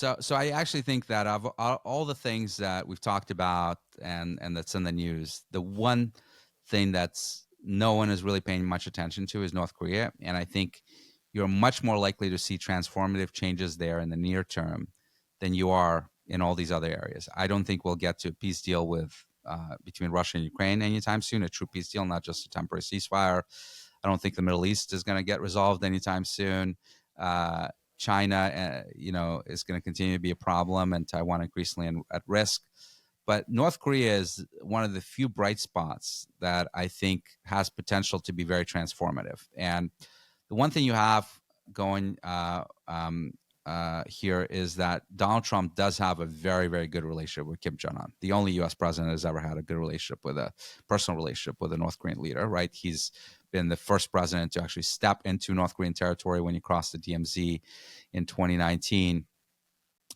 So I actually think that of all the things that we've talked about and that's in the news, the one thing that's no one is really paying much attention to is North Korea. And I think you're much more likely to see transformative changes there in the near term than you are in all these other areas. I don't think we'll get to a peace deal with between Russia and Ukraine anytime soon, a true peace deal, not just a temporary ceasefire. I don't think the Middle East is going to get resolved anytime soon. Uh, China, is going to continue to be a problem, and Taiwan increasingly at risk. But North Korea is one of the few bright spots that I think has potential to be very transformative. And the one thing you have going here is that Donald Trump does have a very, very good relationship with Kim Jong-un. The only U.S. president has ever had a good relationship with a personal relationship with a North Korean leader, right? He's been the first president to actually step into North Korean territory when he crossed the DMZ in 2019.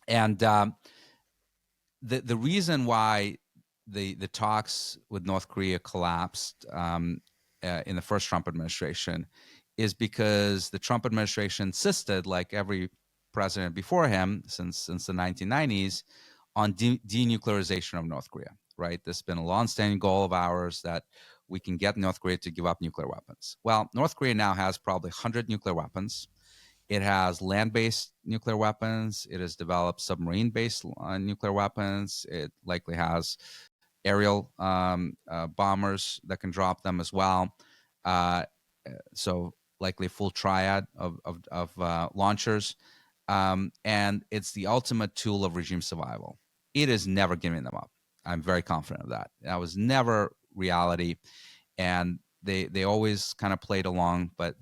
And the reason why the talks with North Korea collapsed in the first Trump administration is because the Trump administration insisted, like every president before him since the 1990s, on denuclearization of North Korea, right? This has been a longstanding goal of ours that we can get North Korea to give up nuclear weapons. Well, North Korea now has probably 100 nuclear weapons. It has land-based nuclear weapons. It has developed submarine-based nuclear weapons. It likely has aerial bombers that can drop them as well. So likely a full triad of launchers. And it's the ultimate tool of regime survival. It is never giving them up. I'm very confident of that. That was never reality, and they always kind of played along, but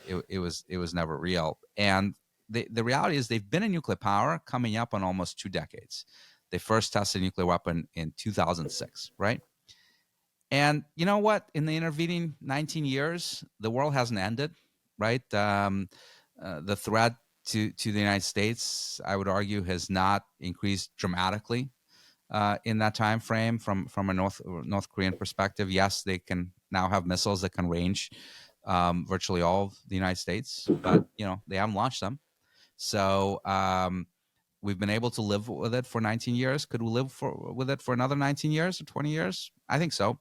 it was never real. And the reality is they've been a nuclear power coming up on almost 2 decades. They first tested a nuclear weapon in 2006, right? And you know what? In the intervening 19 years, the world hasn't ended, right? The threat to the United States, I would argue, has not increased dramatically in that time frame from a North Korean perspective. Yes, they can now have missiles that can range virtually all of the United States, but they haven't launched them. So we've been able to live with it for 19 years. Could we live with it for another 19 years or 20 years? I think so.